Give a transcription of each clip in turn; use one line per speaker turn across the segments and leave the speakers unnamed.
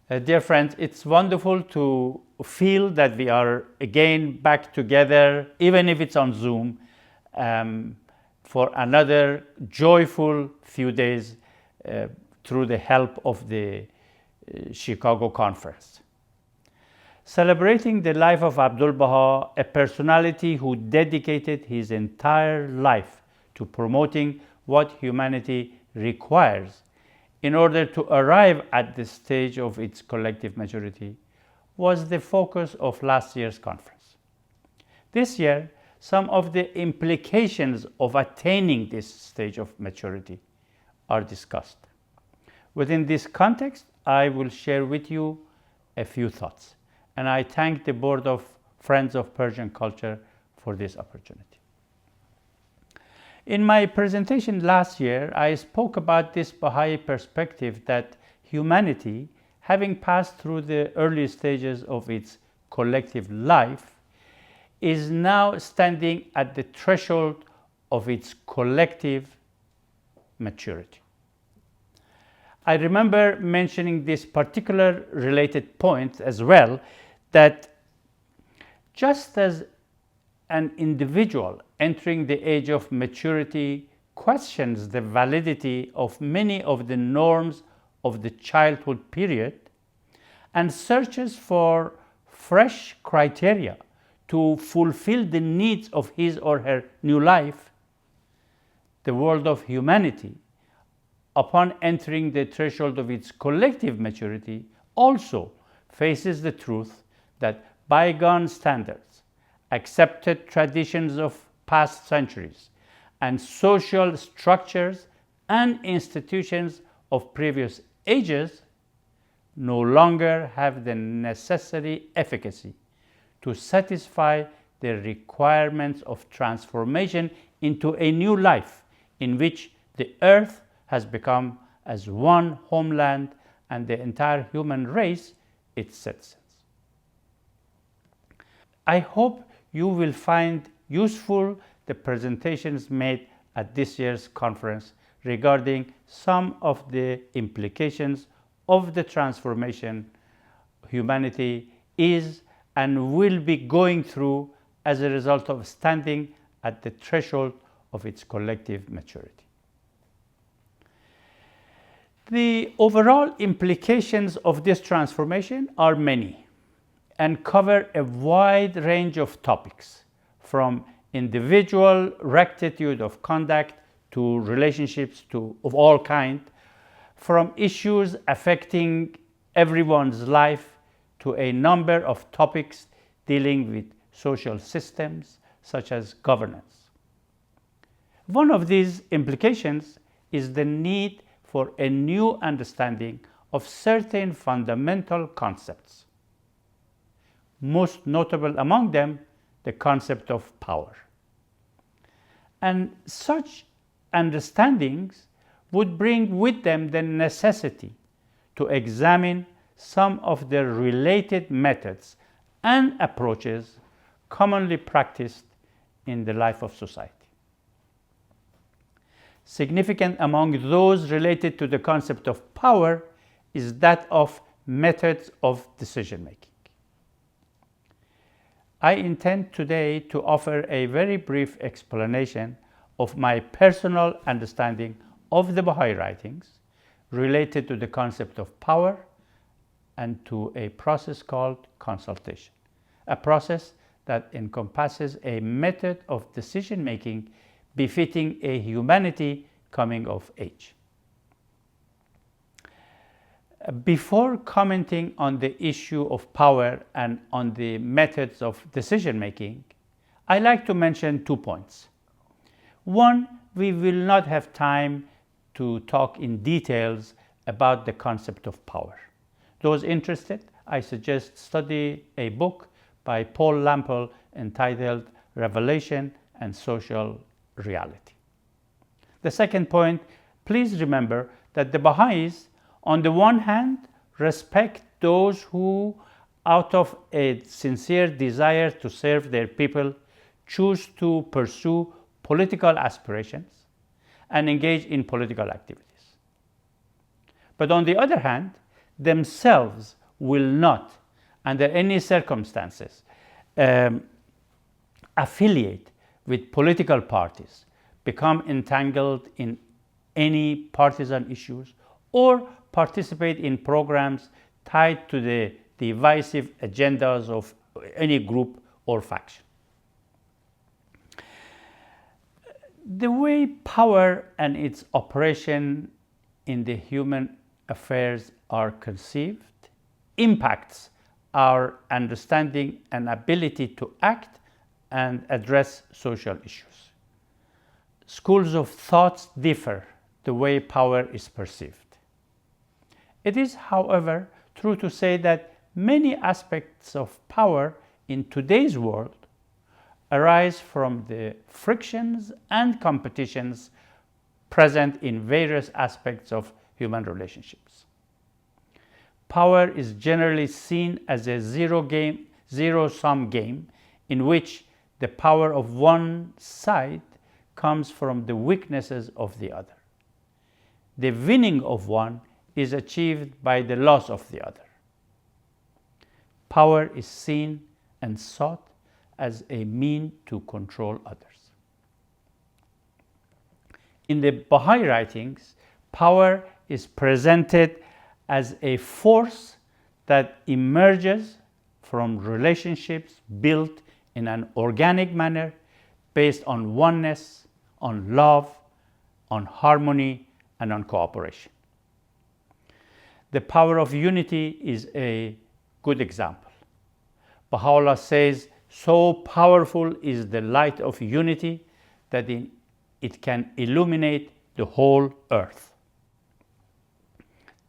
Dear friends, it's wonderful to feel that we are again back together, even if it's on Zoom, for another joyful few days through the help of the Chicago Conference. Celebrating the life of Abdul Baha, a personality who dedicated his entire life to promoting what humanity requires in order to arrive at the stage of its collective maturity, was the focus of last year's conference. This year, some of the implications of attaining this stage of maturity are discussed. Within this context, I will share with you a few thoughts, and I thank the Board of Friends of Persian Culture for this opportunity. In my presentation last year, I spoke about this Baha'i perspective that humanity, having passed through the early stages of its collective life, is now standing at the threshold of its collective maturity. I remember mentioning this particular related point as well, that just as an individual entering the age of maturity questions the validity of many of the norms of the childhood period and searches for fresh criteria to fulfill the needs of his or her new life, the world of humanity, upon entering the threshold of its collective maturity, also faces the truth that bygone standards, accepted traditions of past centuries, and social structures and institutions of previous ages no longer have the necessary efficacy to satisfy the requirements of transformation into a new life in which the earth has become as one homeland and the entire human race its citizens. I hope you will find useful the presentations made at this year's conference regarding some of the implications of the transformation humanity is and will be going through as a result of standing at the threshold of its collective maturity. The overall implications of this transformation are many and cover a wide range of topics, from individual rectitude of conduct to relationships of all kinds, from issues affecting everyone's life to a number of topics dealing with social systems such as governance. One of these implications is the need for a new understanding of certain fundamental concepts, most notable among them the concept of power. And such understandings would bring with them the necessity to examine some of the related methods and approaches commonly practiced in the life of society. Significant among those related to the concept of power is that of methods of decision making. I intend today to offer a very brief explanation of my personal understanding of the Baha'i writings related to the concept of power and to a process called consultation, a process that encompasses a method of decision making befitting a humanity coming of age. Before commenting on the issue of power and on the methods of decision making, I like to mention 2 points. One, we will not have time to talk in details about the concept of power. Those interested, I suggest study a book by Paul Lample entitled Revelation and Social Reality. The second point, please remember that the Baha'is, on the one hand, respect those who, out of a sincere desire to serve their people, choose to pursue political aspirations and engage in political activities. But on the other hand, themselves will not, under any circumstances, affiliate with political parties, become entangled in any partisan issues, or participate in programs tied to the divisive agendas of any group or faction. The way power and its operation in the human affairs are conceived impacts our understanding and ability to act and address social issues. Schools of thought differ the way power is perceived. It is, however, true to say that many aspects of power in today's world arise from the frictions and competitions present in various aspects of human relationships. Power is generally seen as a zero-sum game in which the power of one side comes from the weaknesses of the other. The winning of one is achieved by the loss of the other. Power is seen and sought as a means to control others. In the Baha'i writings, power is presented as a force that emerges from relationships built in an organic manner based on oneness, on love, on harmony, and on cooperation. The power of unity is a good example. Baha'u'llah says, "So powerful is the light of unity that it can illuminate the whole earth."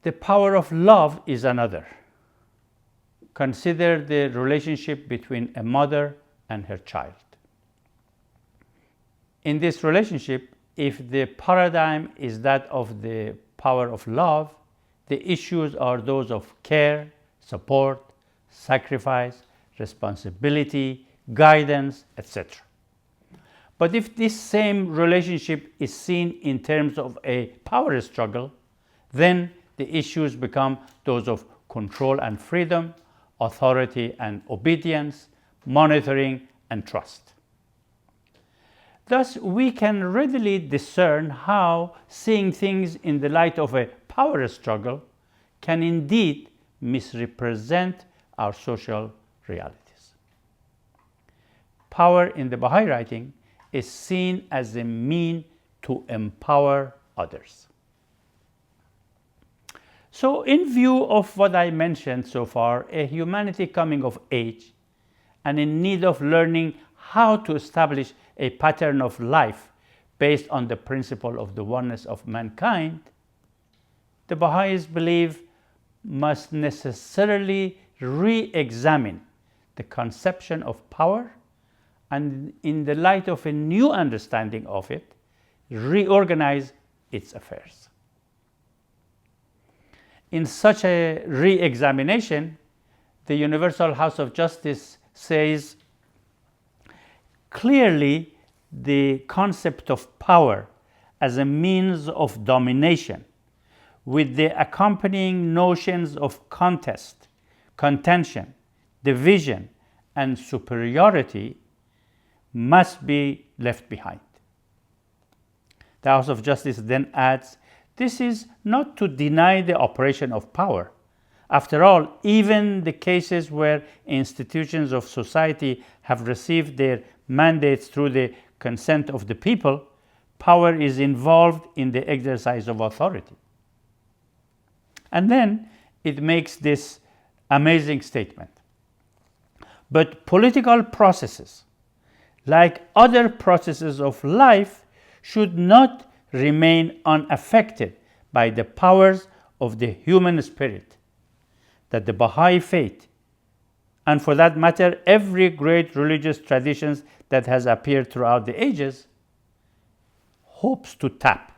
The power of love is another. Consider the relationship between a mother and her child. In this relationship, if the paradigm is that of the power of love, the issues are those of care, support, sacrifice, responsibility, guidance, etc. But if this same relationship is seen in terms of a power struggle, then the issues become those of control and freedom, authority and obedience, monitoring and trust. Thus, we can readily discern how seeing things in the light of a power struggle can indeed misrepresent our social realities. Power in the Baha'i writing is seen as a means to empower others. So, in view of what I mentioned so far, a humanity coming of age and in need of learning how to establish a pattern of life based on the principle of the oneness of mankind, the Baha'is believe must necessarily re-examine the conception of power and, in the light of a new understanding of it, reorganize its affairs. In such a re-examination, the Universal House of Justice says, clearly, the concept of power as a means of domination, with the accompanying notions of contest, contention, division, and superiority, must be left behind. The House of Justice then adds, this is not to deny the operation of power. After all, even the cases where institutions of society have received their mandates through the consent of the people, power is involved in the exercise of authority. And then it makes this amazing statement. But political processes, like other processes of life, should not remain unaffected by the powers of the human spirit, that the Baha'i faith, and for that matter, every great religious tradition that has appeared throughout the ages, hopes to tap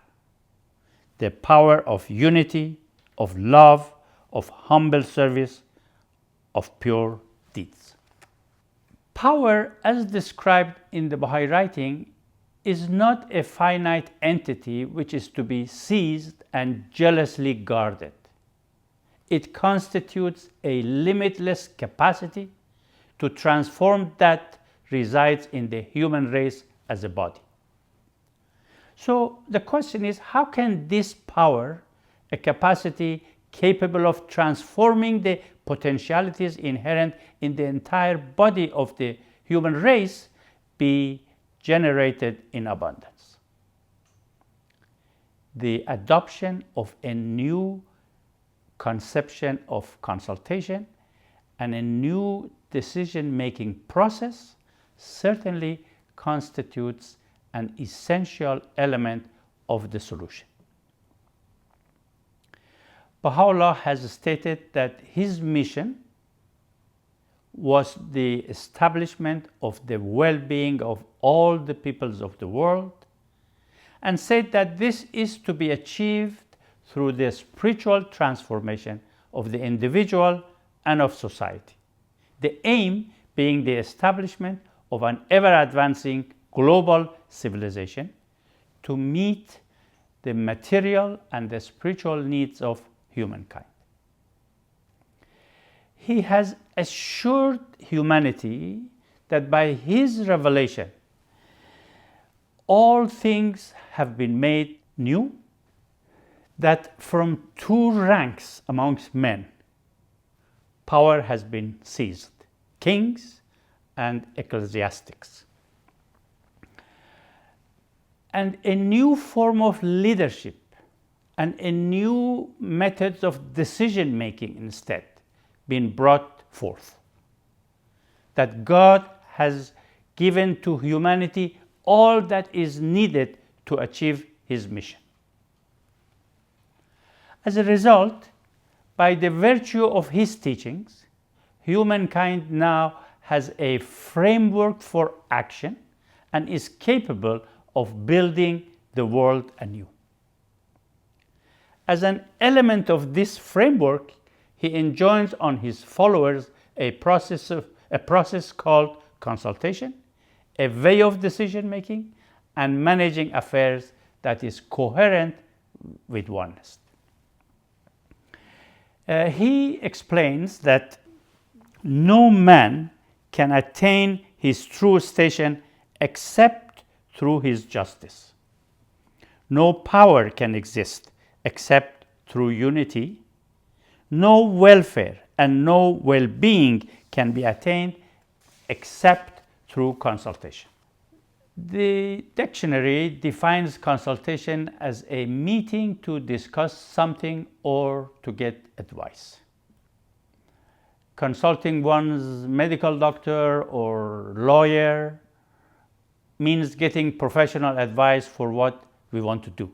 the power of unity, of love, of humble service, of pure deeds. Power, as described in the Baha'i writing, is not a finite entity which is to be seized and jealously guarded. it constitutes a limitless capacity to transform that resides in the human race as a body. So the question is, how can this power, a capacity capable of transforming the potentialities inherent in the entire body of the human race, be generated in abundance? The adoption of a new conception of consultation and a new decision-making process certainly constitutes an essential element of the solution. Baha'u'llah has stated that his mission was the establishment of the well-being of all the peoples of the world, and said that this is to be achieved through the spiritual transformation of the individual and of society, the aim being the establishment of an ever-advancing global civilization to meet the material and the spiritual needs of humankind. He has assured humanity that by his revelation all things have been made new, that from two ranks amongst men power has been seized, kings and ecclesiastics. And a new form of leadership and a new methods of decision making instead been brought forth. That God has given to humanity all that is needed to achieve his mission. As a result, by the virtue of his teachings, humankind now has a framework for action and is capable of building the world anew. As an element of this framework, he enjoins on his followers a process called consultation, a way of decision making and managing affairs that is coherent with oneness. He explains that no man can attain his true station except through his justice. No power can exist except through unity. No welfare and no well-being can be attained except through consultation. The dictionary defines consultation as a meeting to discuss something or to get advice. Consulting one's medical doctor or lawyer means getting professional advice for what we want to do.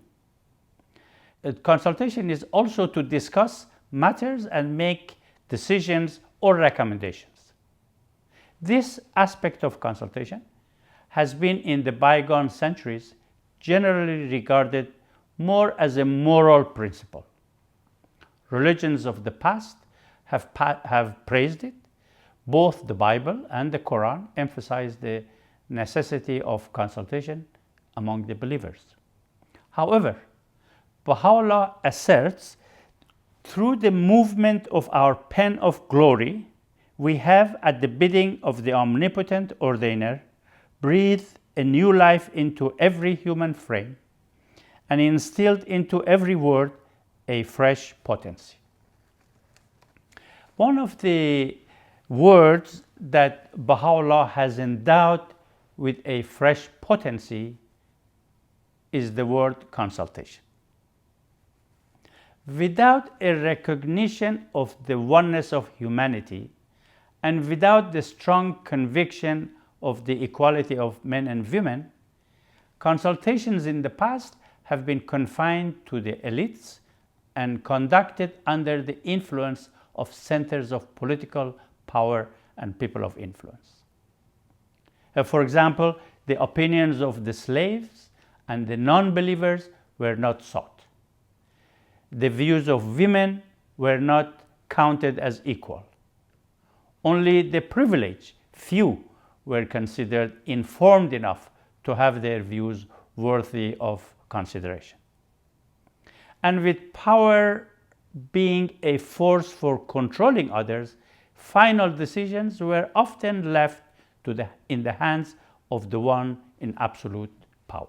Consultation is also to discuss matters and make decisions or recommendations. This aspect of consultation has been in the bygone centuries generally regarded more as a moral principle. Religions of the past have praised it. Both the Bible and the Quran emphasize the necessity of consultation among the believers. However, Baha'u'llah asserts, through the movement of our pen of glory, we have, at the bidding of the omnipotent ordainer, breathed a new life into every human frame and instilled into every word a fresh potency. One of the words that Baha'u'llah has endowed with a fresh potency is the word consultation. Without a recognition of the oneness of humanity and without the strong conviction of the equality of men and women, consultations in the past have been confined to the elites and conducted under the influence of centers of political power and people of influence. For example, the opinions of the slaves and the non-believers were not sought. The views of women were not counted as equal. Only the privileged few were considered informed enough to have their views worthy of consideration. And with power being a force for controlling others, final decisions were often left in the hands of the one in absolute power.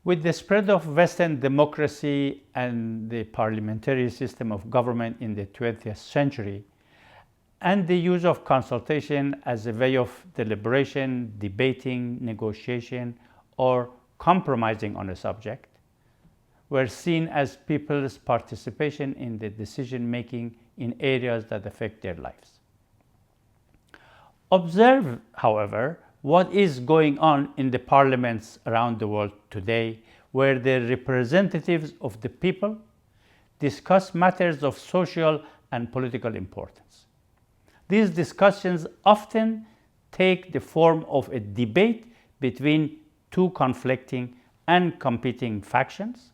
With the spread of Western democracy and the parliamentary system of government in the 20th century, and the use of consultation as a way of deliberation, debating, negotiation, or compromising on a subject, were seen as people's participation in the decision-making in areas that affect their lives. Observe, however, what is going on in the parliaments around the world today, where the representatives of the people discuss matters of social and political importance. These discussions often take the form of a debate between two conflicting and competing factions,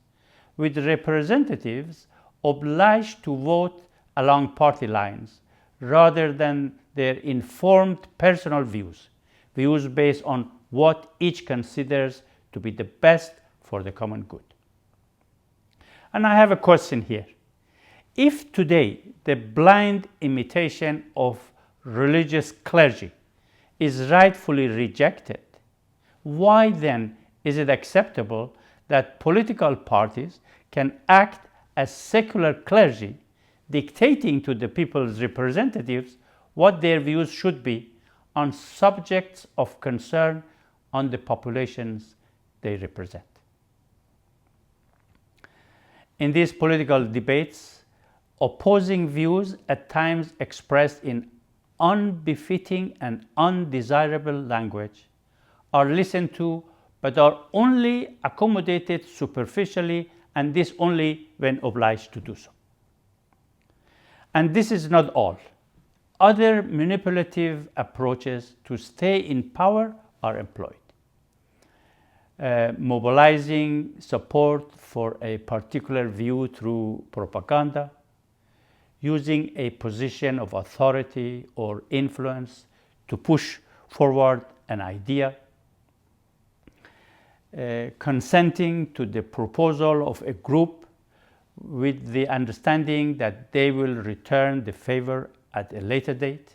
with representatives obliged to vote along party lines rather than their informed personal views based on what each considers to be the best for the common good. And I have a question here. If today the blind imitation of religious clergy is rightfully rejected, why then is it acceptable that political parties can act as secular clergy, dictating to the people's representatives what their views should be on subjects of concern on the populations they represent? In these political debates, opposing views at times expressed in unbefitting and undesirable language are listened to, but are only accommodated superficially, and this only when obliged to do so. And this is not all. Other manipulative approaches to stay in power are employed. Mobilizing support for a particular view through propaganda, using a position of authority or influence to push forward an idea, consenting to the proposal of a group with the understanding that they will return the favor at a later date,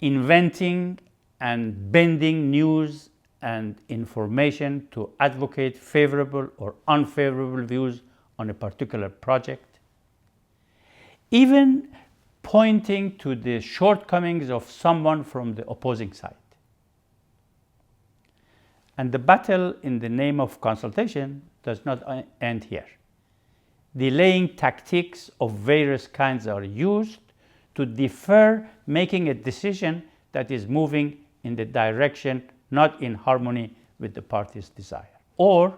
inventing and bending news and information to advocate favorable or unfavorable views on a particular project, even pointing to the shortcomings of someone from the opposing side. And the battle in the name of consultation does not end here. Delaying tactics of various kinds are used to defer making a decision that is moving in the direction not in harmony with the party's desire, or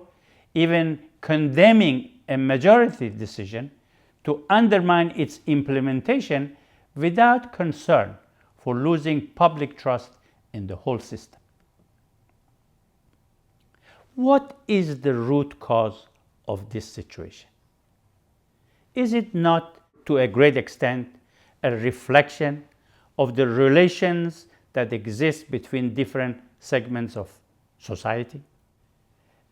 even condemning a majority decision to undermine its implementation without concern for losing public trust in the whole system. What is the root cause of this situation? Is it not, to a great extent, a reflection of the relations that exist between different segments of society?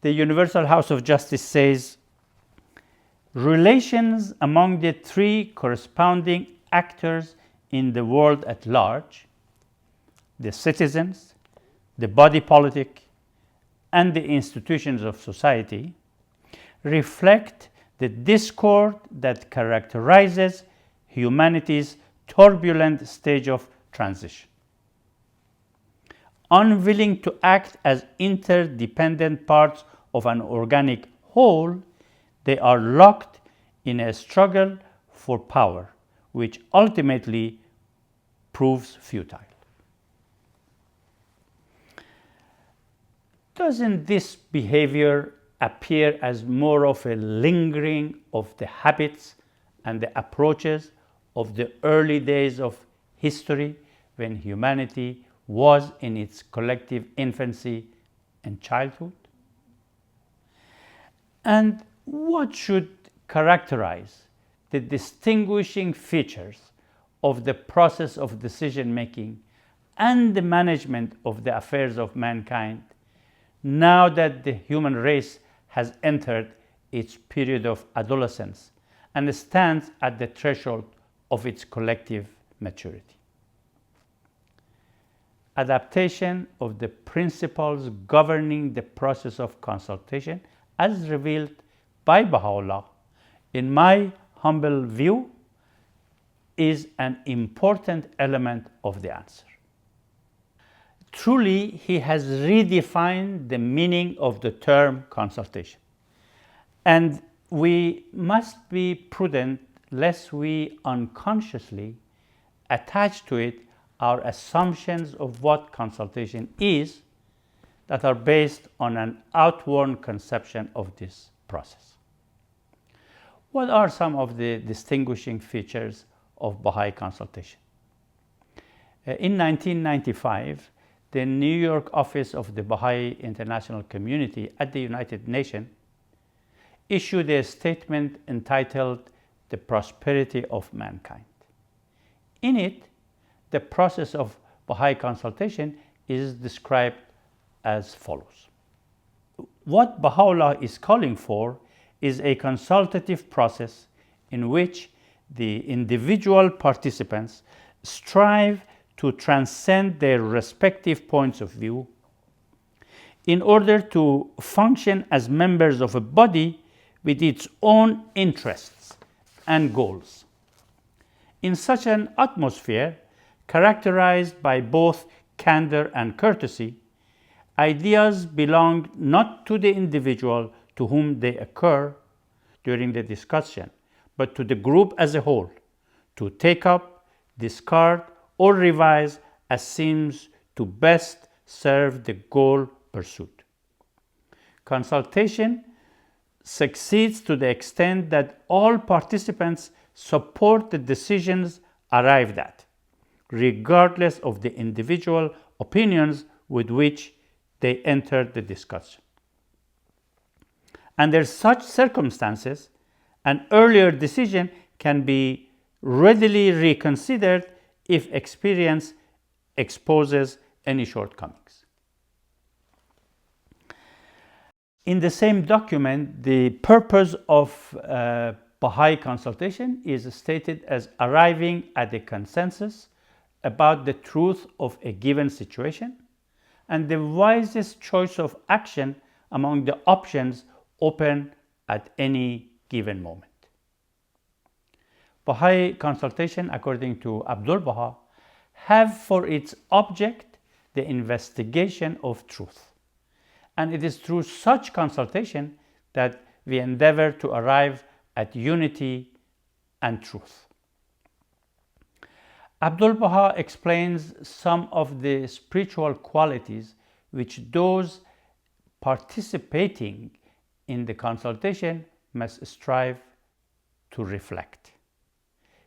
The Universal House of Justice says, relations among the three corresponding actors in the world at large, the citizens, the body politic, and the institutions of society, reflect the discord that characterizes humanity's turbulent stage of transition. Unwilling to act as interdependent parts of an organic whole, they are locked in a struggle for power, which ultimately proves futile. Doesn't this behavior appear as more of a lingering of the habits and the approaches of the early days of history, when humanity was in its collective infancy and childhood? And what should characterize the distinguishing features of the process of decision-making and the management of the affairs of mankind now that the human race has entered its period of adolescence and stands at the threshold of its collective maturity. Adaptation of the principles governing the process of consultation, as revealed by Baha'u'llah, in my humble view, is an important element of the answer. Truly, he has redefined the meaning of the term consultation. And we must be prudent lest we unconsciously attach to it our assumptions of what consultation is that are based on an outworn conception of this process. What are some of the distinguishing features of Baha'i consultation? In 1995, the New York office of the Baha'i International Community at the United Nations issued a statement entitled "The Prosperity of Mankind." In it, the process of Baha'i consultation is described as follows. What Baha'u'llah is calling for is a consultative process in which the individual participants strive to transcend their respective points of view in order to function as members of a body with its own interests and goals. In such an atmosphere, characterized by both candor and courtesy, ideas belong not to the individual to whom they occur during the discussion, but to the group as a whole, to take up, discard, or revise as seems to best serve the goal pursued. Consultation succeeds to the extent that all participants support the decisions arrived at, regardless of the individual opinions with which they entered the discussion. Under such circumstances, an earlier decision can be readily reconsidered if experience exposes any shortcomings. In the same document, the purpose of Baha'i consultation is stated as arriving at a consensus about the truth of a given situation and the wisest choice of action among the options open at any given moment. Baha'i consultation, according to Abdul Baha, have for its object the investigation of truth. And it is through such consultation that we endeavor to arrive at unity and truth. Abdul Baha explains some of the spiritual qualities which those participating in the consultation must strive to reflect.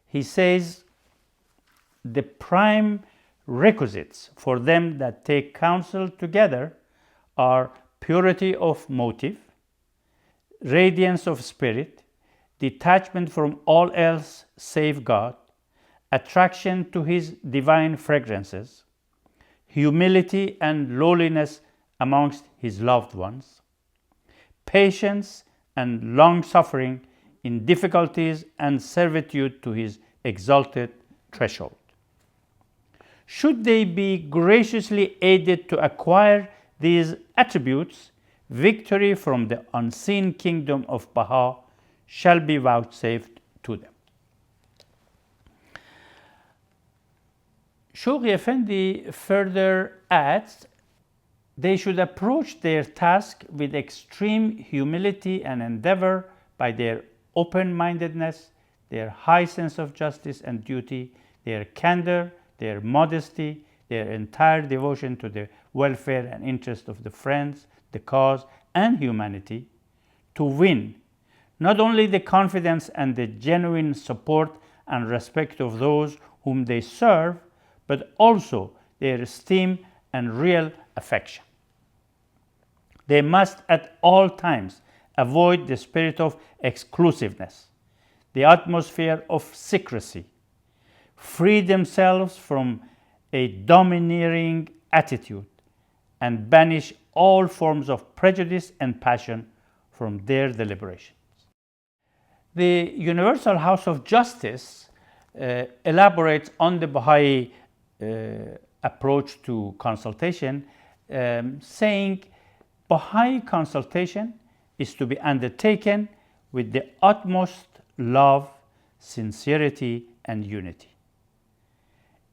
He says, the prime requisites for them that take counsel together are purity of motive, radiance of spirit, detachment from all else save God, attraction to His divine fragrances, humility and lowliness amongst His loved ones, patience and long-suffering in difficulties and servitude to His exalted threshold. Should they be graciously aided to acquire these attributes, victory from the unseen kingdom of Baha shall be vouchsafed to them. Shoghi Effendi further adds, they should approach their task with extreme humility and endeavor by their open-mindedness, their high sense of justice and duty, their candor, their modesty, their entire devotion to the welfare and interest of the friends, the cause, and humanity, to win not only the confidence and the genuine support and respect of those whom they serve, but also their esteem and real affection. They must at all times avoid the spirit of exclusiveness, the atmosphere of secrecy, free themselves from a domineering attitude, and banish all forms of prejudice and passion from their deliberations. The Universal House of Justice elaborates on the Baha'i approach to consultation, saying Baha'i consultation is to be undertaken with the utmost love, sincerity, and unity.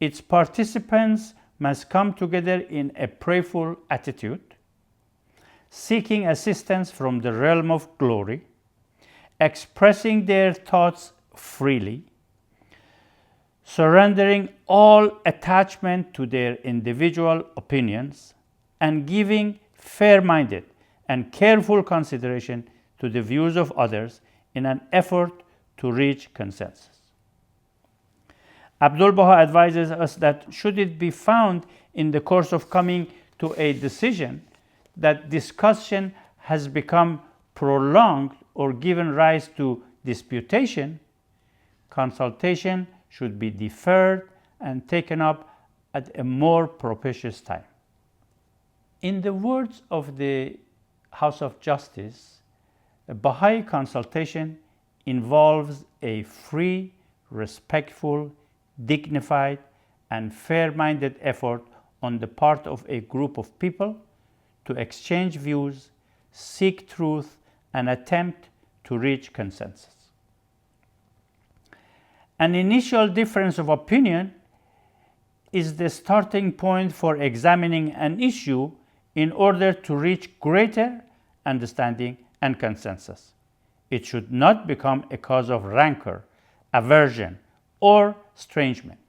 Its participants must come together in a prayerful attitude, seeking assistance from the realm of glory, expressing their thoughts freely, surrendering all attachment to their individual opinions, and giving fair-minded and careful consideration to the views of others in an effort to reach consensus. Abdul Baha advises us that should it be found in the course of coming to a decision that discussion has become prolonged or given rise to disputation, consultation should be deferred and taken up at a more propitious time. In the words of the House of Justice, a Baha'i consultation involves a free, respectful, dignified, and fair-minded effort on the part of a group of people to exchange views, seek truth, and attempt to reach consensus. An initial difference of opinion is the starting point for examining an issue in order to reach greater understanding and consensus. It should not become a cause of rancor, aversion, or estrangement.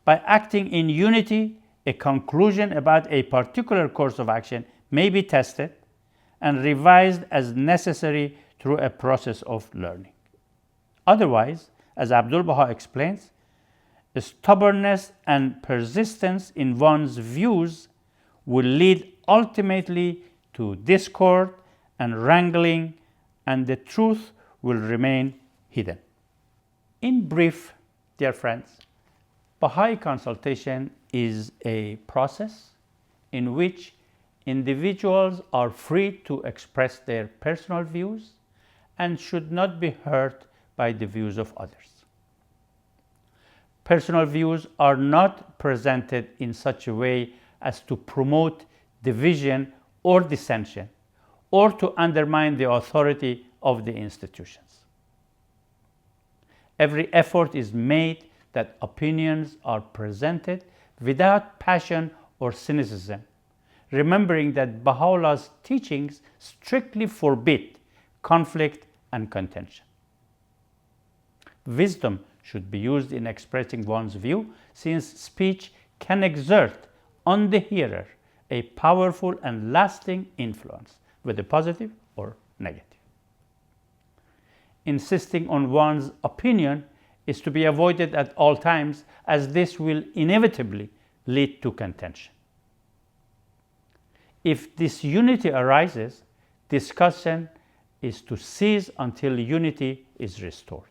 By acting in unity, a conclusion about a particular course of action may be tested and revised as necessary through a process of learning. Otherwise, as Abdul Baha explains, stubbornness and persistence in one's views will lead ultimately to discord and wrangling, and the truth will remain hidden. In brief, dear friends, Baha'i consultation is a process in which individuals are free to express their personal views and should not be hurt by the views of others. Personal views are not presented in such a way as to promote division or dissension, or to undermine the authority of the institutions. Every effort is made that opinions are presented without passion or cynicism, remembering that Baha'u'llah's teachings strictly forbid conflict and contention. Wisdom should be used in expressing one's view, since speech can exert on the hearer a powerful and lasting influence, whether positive or negative. Insisting on one's opinion is to be avoided at all times, as this will inevitably lead to contention. If disunity arises, discussion is to cease until unity is restored.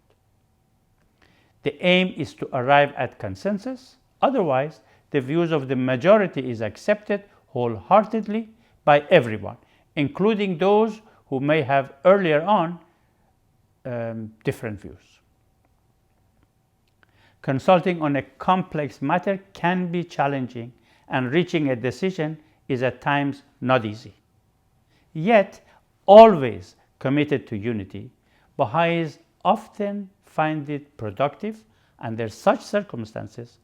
The aim is to arrive at consensus, otherwise the views of the majority is accepted wholeheartedly by everyone, including those who may have earlier on different views. Consulting on a complex matter can be challenging, and reaching a decision is at times not easy. Yet, always committed to unity, Baha'is often find it productive under such circumstances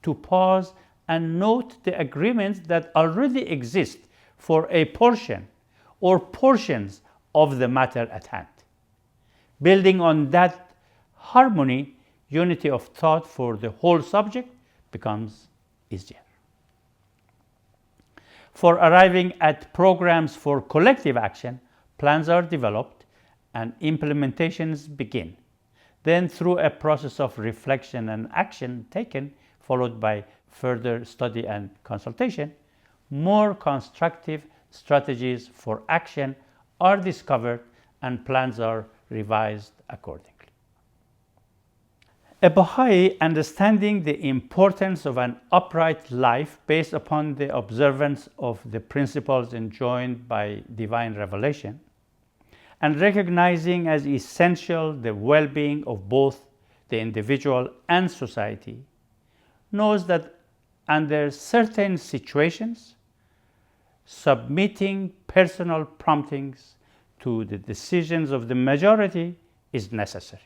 to pause and note the agreements that already exist for a portion or portions of the matter at hand. Building on that harmony, unity of thought for the whole subject becomes easier. For arriving at programs for collective action, plans are developed and implementations begin. Then, through a process of reflection and action taken, followed by further study and consultation, more constructive strategies for action are discovered and plans are revised accordingly. A Baha'i, understanding the importance of an upright life based upon the observance of the principles enjoined by divine revelation, and recognizing as essential the well-being of both the individual and society, knows that under certain situations, submitting personal promptings to the decisions of the majority is necessary.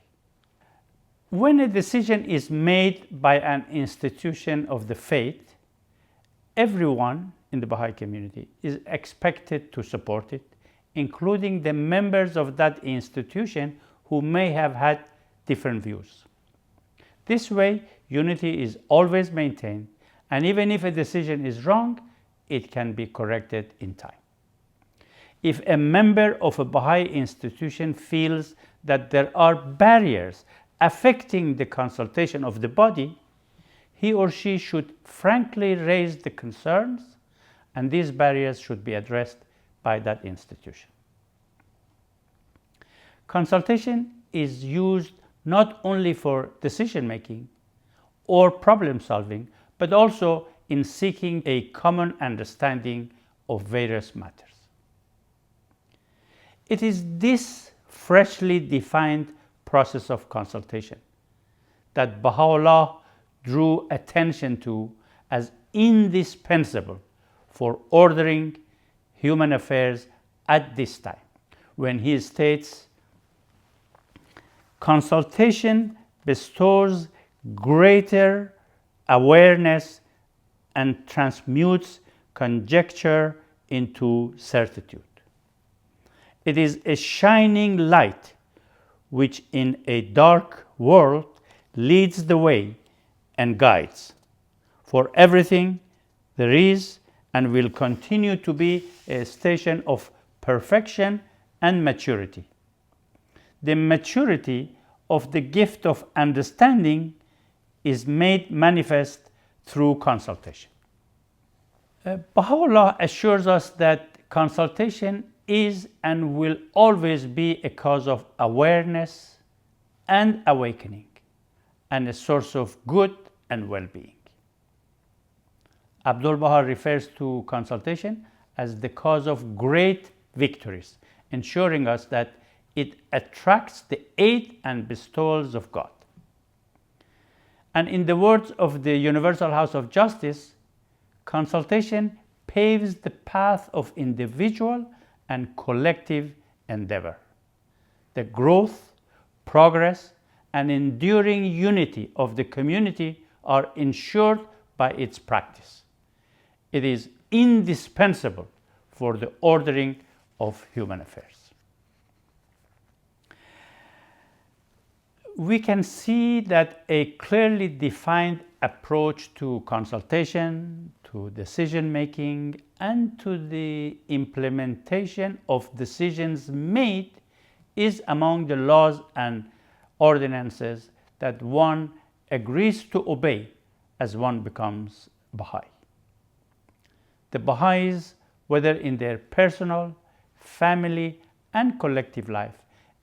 When a decision is made by an institution of the faith, everyone in the Baha'i community is expected to support it, including the members of that institution who may have had different views. This way, unity is always maintained, and even if a decision is wrong, it can be corrected in time. If a member of a Baha'i institution feels that there are barriers affecting the consultation of the body, he or she should frankly raise the concerns, and these barriers should be addressed by that institution. Consultation is used not only for decision making or problem solving, but also in seeking a common understanding of various matters. It is this freshly defined process of consultation that Baha'u'llah drew attention to as indispensable for ordering human affairs at this time, when he states, "Consultation bestows greater awareness and transmutes conjecture into certitude. It is a shining light which in a dark world leads the way and guides. For everything there is and will continue to be a station of perfection and maturity. The maturity of the gift of understanding is made manifest through consultation." Baha'u'llah assures us that consultation is and will always be a cause of awareness and awakening, and a source of good and well-being. Abdul-Baha refers to consultation as the cause of great victories, ensuring us that it attracts the aid and bestowals of God. And in the words of the Universal House of Justice, consultation paves the path of individual and collective endeavor. The growth, progress, and enduring unity of the community are ensured by its practice. It is indispensable for the ordering of human affairs. We can see that a clearly defined approach to consultation, to decision making, and to the implementation of decisions made is among the laws and ordinances that one agrees to obey as one becomes Baha'i. The Baha'is, whether in their personal, family, and collective life,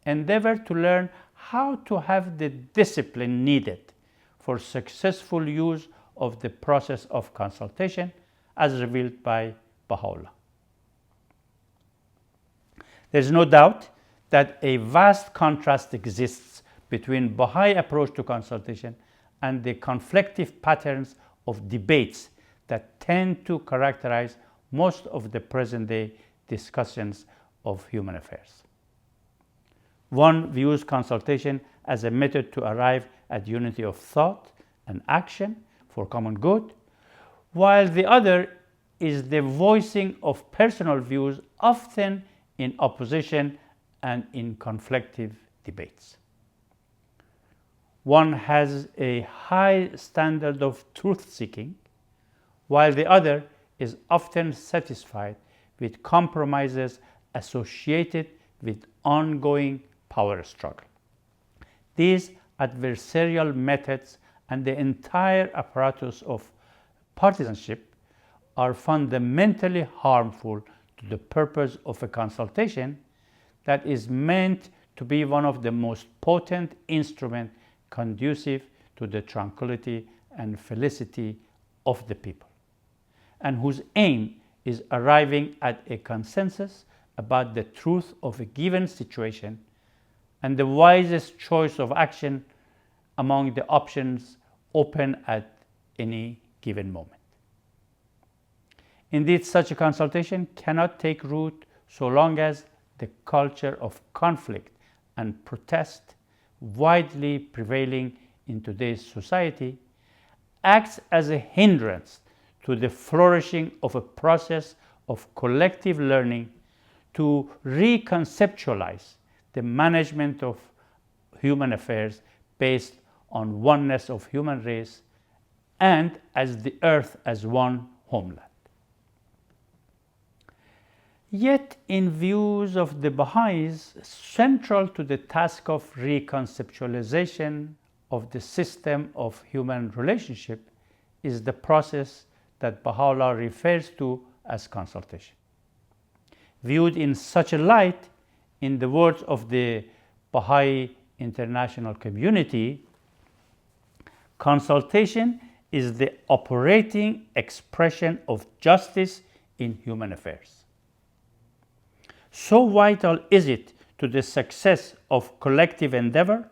endeavor to learn how to have the discipline needed for successful use of the process of consultation as revealed by Baha'u'llah. There is no doubt that a vast contrast exists between Baha'i approach to consultation and the conflictive patterns of debates that tend to characterize most of the present-day discussions of human affairs. One views consultation as a method to arrive at unity of thought and action for common good, while the other is the voicing of personal views, often in opposition and in conflictive debates. One has a high standard of truth-seeking, while the other is often satisfied with compromises associated with ongoing power struggle. These adversarial methods and the entire apparatus of partisanship are fundamentally harmful to the purpose of a consultation that is meant to be one of the most potent instruments conducive to the tranquility and felicity of the people, and whose aim is arriving at a consensus about the truth of a given situation and the wisest choice of action among the options open at any given moment. Indeed, such a consultation cannot take root so long as the culture of conflict and protest widely prevailing in today's society acts as a hindrance to the flourishing of a process of collective learning to reconceptualize the management of human affairs based on oneness of human race and as the earth as one homeland. Yet, in views of the Baha'is, central to the task of reconceptualization of the system of human relationship is the process that Baha'u'llah refers to as consultation. Viewed in such a light, in the words of the Baha'i international community, consultation is the operating expression of justice in human affairs. So vital is it to the success of collective endeavor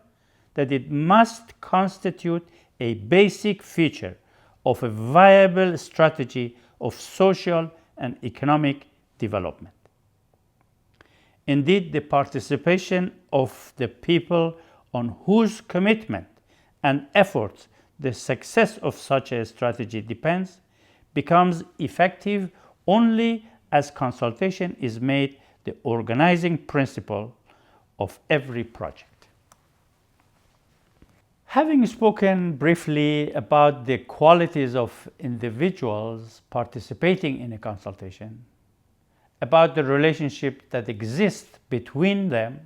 that it must constitute a basic feature of a viable strategy of social and economic development. Indeed, the participation of the people on whose commitment and efforts the success of such a strategy depends becomes effective only as consultation is made the organizing principle of every project. Having spoken briefly about the qualities of individuals participating in a consultation, about the relationship that exists between them,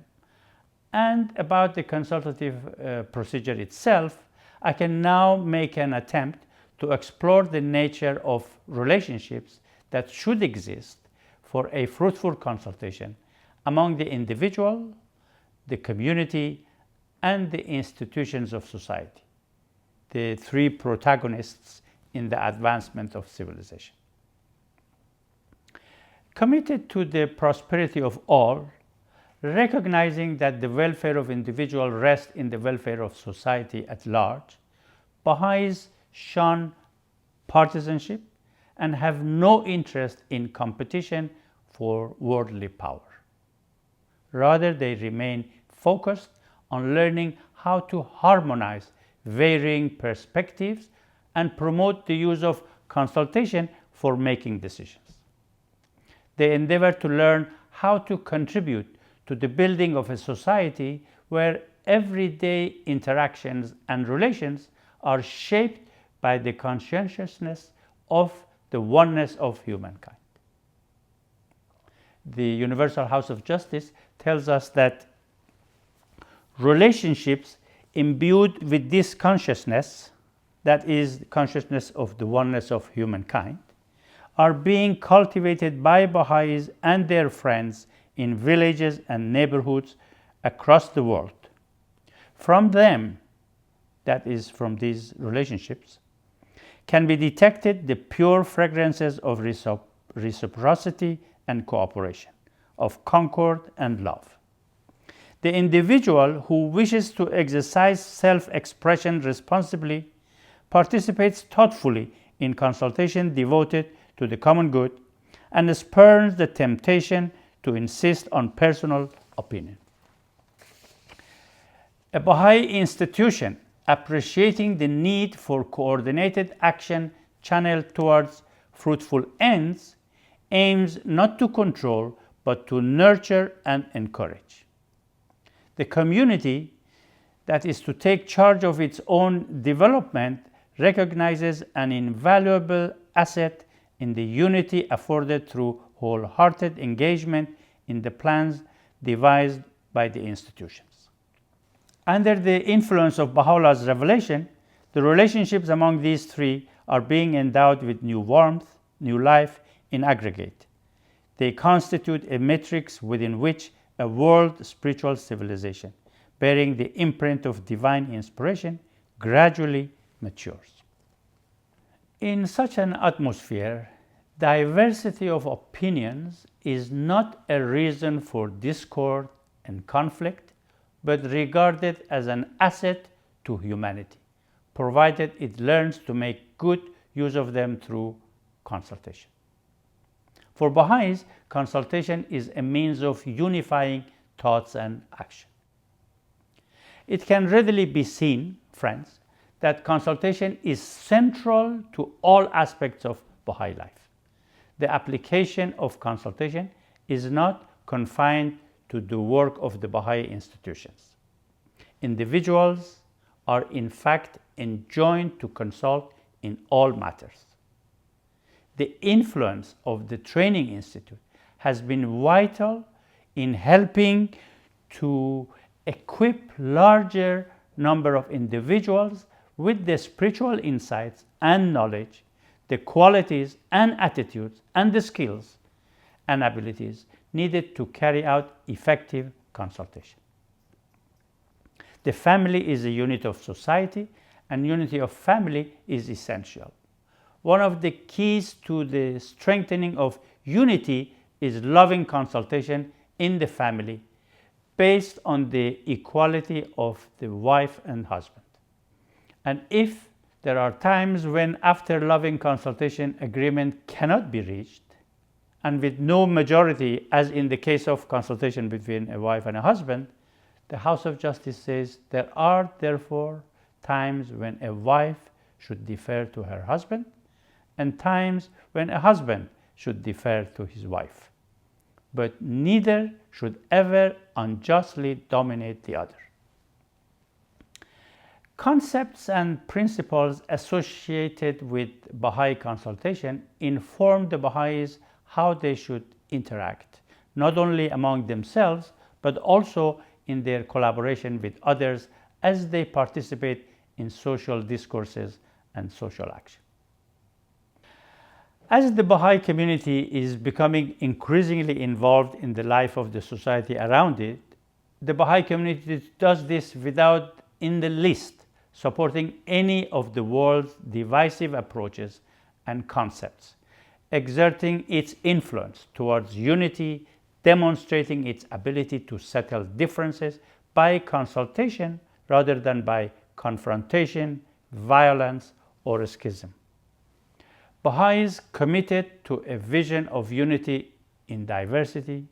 and about the consultative procedure itself, I can now make an attempt to explore the nature of relationships that should exist for a fruitful consultation among the individual, the community, and the institutions of society, the three protagonists in the advancement of civilization. Committed to the prosperity of all, recognizing that the welfare of individual rests in the welfare of society at large, Baha'is shun partisanship and have no interest in competition for worldly power. Rather, they remain focused on learning how to harmonize varying perspectives and promote the use of consultation for making decisions. They endeavor to learn how to contribute to the building of a society where everyday interactions and relations are shaped by the conscientiousness of the oneness of humankind. The Universal House of Justice tells us that relationships imbued with this consciousness, that is, consciousness of the oneness of humankind, are being cultivated by Baha'is and their friends in villages and neighborhoods across the world. From them, that is, from these relationships, can be detected the pure fragrances of reciprocity and cooperation, of concord and love. The individual who wishes to exercise self-expression responsibly participates thoughtfully in consultation devoted to the common good and spurns the temptation to insist on personal opinion. A Baha'i institution appreciating the need for coordinated action channeled towards fruitful ends aims not to control but to nurture and encourage. The community that is to take charge of its own development recognizes an invaluable asset in the unity afforded through wholehearted engagement in the plans devised by the institutions. Under the influence of Baha'u'llah's revelation, the relationships among these three are being endowed with new warmth, new life in aggregate. They constitute a matrix within which a world spiritual civilization, bearing the imprint of divine inspiration, gradually matures. In such an atmosphere, Diversity of opinions is not a reason for discord and conflict, but regarded as an asset to humanity, provided it learns to make good use of them through consultation. For Baha'is, consultation is a means of unifying thoughts and action. It can readily be seen, friends, that consultation is central to all aspects of Baha'i life. The application of consultation is not confined to the work of the Baha'i institutions. Individuals are in fact enjoined to consult in all matters. The influence of the Training Institute has been vital in helping to equip larger number of individuals with the spiritual insights and knowledge, the qualities and attitudes and the skills and abilities needed to carry out effective consultation. The family is a unit of society, and unity of family is essential. One of the keys to the strengthening of unity is loving consultation in the family based on the equality of the wife and husband. And if there are times when after loving consultation agreement cannot be reached, and with no majority, as in the case of consultation between a wife and a husband, the House of Justice says there are therefore times when a wife should defer to her husband and times when a husband should defer to his wife. But neither should ever unjustly dominate the other. Concepts and principles associated with Baha'i consultation inform the Baha'is how they should interact, not only among themselves, but also in their collaboration with others as they participate in social discourses and social action. As the Baha'i community is becoming increasingly involved in the life of the society around it, the Baha'i community does this without in the least supporting any of the world's divisive approaches and concepts, exerting its influence towards unity, demonstrating its ability to settle differences by consultation rather than by confrontation, violence, or schism. Baha'is committed to a vision of unity in diversity,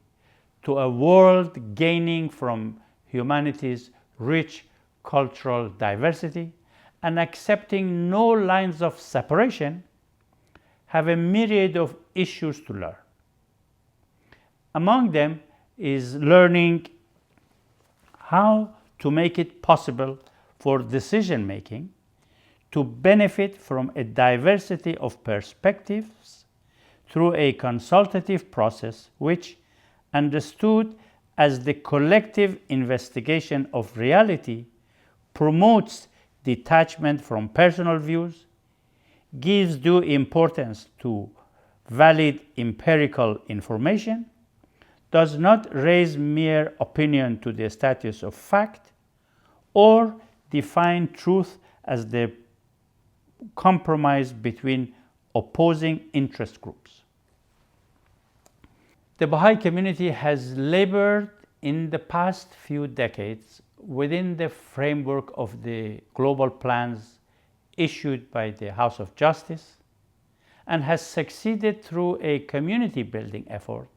to a world gaining from humanity's rich cultural diversity, and accepting no lines of separation, have a myriad of issues to learn. Among them is learning how to make it possible for decision making to benefit from a diversity of perspectives through a consultative process which, understood as the collective investigation of reality, promotes detachment from personal views, gives due importance to valid empirical information, does not raise mere opinion to the status of fact, or define truth as the compromise between opposing interest groups. The Baha'i community has labored in the past few decades within the framework of the global plans issued by the House of Justice and has succeeded through a community building effort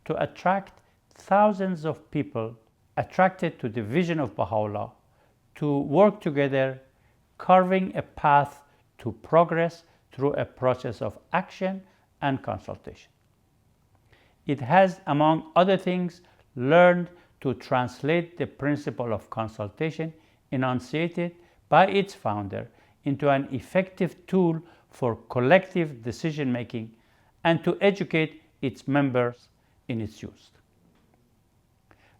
to attract thousands of people attracted to the vision of Baha'u'llah to work together, carving a path to progress through a process of action and consultation. It has, among other things, learned to translate the principle of consultation enunciated by its founder into an effective tool for collective decision making and to educate its members in its use.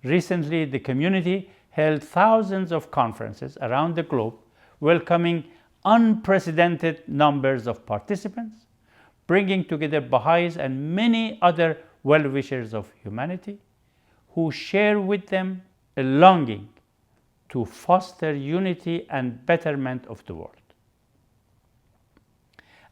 Recently, the community held thousands of conferences around the globe, welcoming unprecedented numbers of participants, bringing together Baha'is and many other well-wishers of humanity who share with them a longing to foster unity and betterment of the world.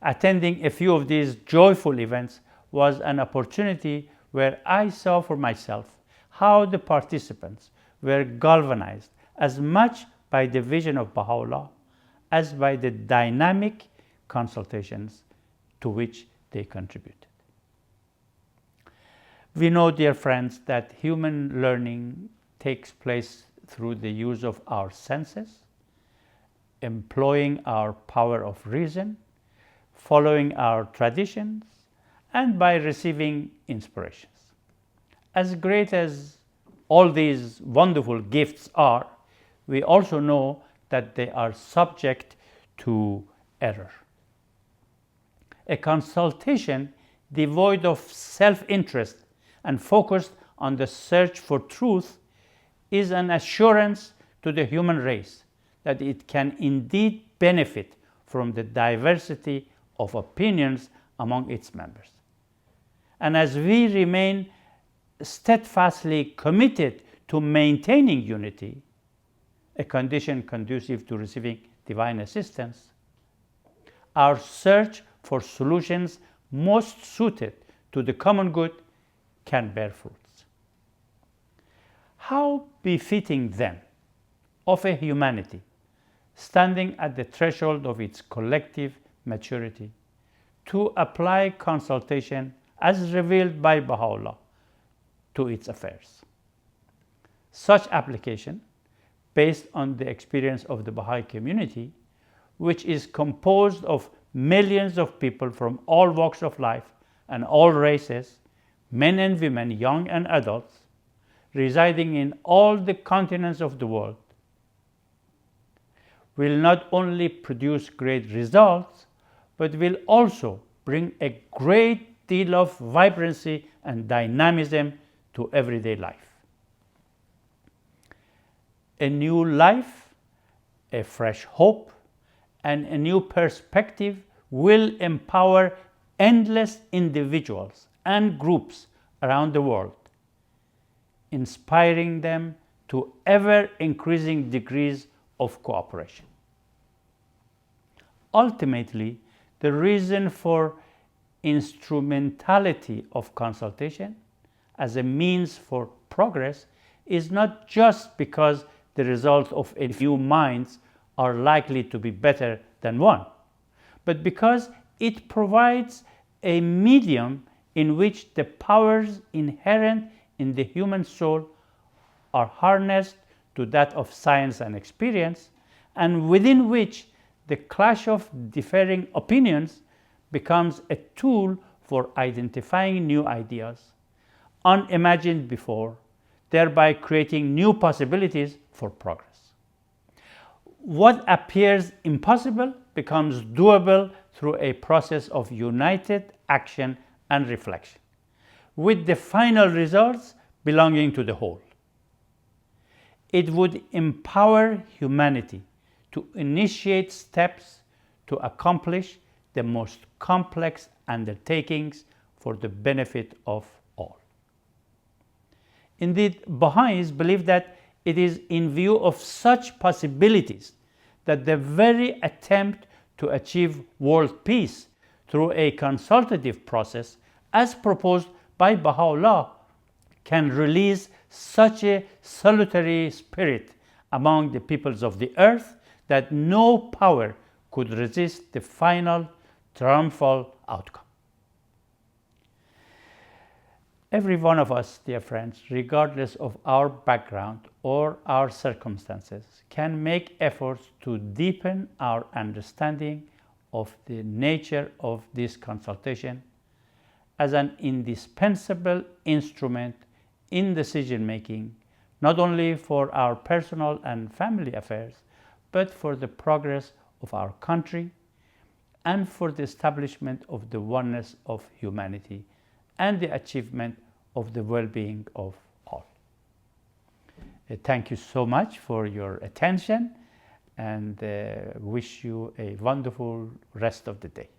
Attending a few of these joyful events was an opportunity where I saw for myself how the participants were galvanized as much by the vision of Baha'u'llah as by the dynamic consultations to which they contributed. We know, dear friends, that human learning takes place through the use of our senses, employing our power of reason, following our traditions, and by receiving inspirations. As great as all these wonderful gifts are, we also know that they are subject to error. A consultation devoid of self-interest and focused on the search for truth is an assurance to the human race that it can indeed benefit from the diversity of opinions among its members. And as we remain steadfastly committed to maintaining unity, a condition conducive to receiving divine assistance, our search for solutions most suited to the common good can bear fruits. How befitting then of a humanity standing at the threshold of its collective maturity to apply consultation as revealed by Baha'u'llah to its affairs. Such application, based on the experience of the Baha'i community, which is composed of millions of people from all walks of life and all races, men and women, young and adults, residing in all the continents of the world, will not only produce great results, but will also bring a great deal of vibrancy and dynamism to everyday life. A new life, a fresh hope, and a new perspective will empower endless individuals and groups around the world, inspiring them to ever-increasing degrees of cooperation. Ultimately, the reason for instrumentality of consultation as a means for progress is not just because the results of a few minds are likely to be better than one, but because it provides a medium in which the powers inherent in the human soul are harnessed to that of science and experience, and within which the clash of differing opinions becomes a tool for identifying new ideas, unimagined before, thereby creating new possibilities for progress. What appears impossible becomes doable through a process of united action and reflection, with the final results belonging to the whole. It would empower humanity to initiate steps to accomplish the most complex undertakings for the benefit of all. Indeed, Baha'is believe that it is in view of such possibilities that the very attempt to achieve world peace through a consultative process, as proposed by Baha'u'llah, can release such a salutary spirit among the peoples of the earth that no power could resist the final triumphal outcome. Every one of us, dear friends, regardless of our background or our circumstances, can make efforts to deepen our understanding of the nature of this consultation as an indispensable instrument in decision-making, not only for our personal and family affairs, but for the progress of our country and for the establishment of the oneness of humanity and the achievement of the well-being of all. Thank you so much for your attention, and wish you a wonderful rest of the day.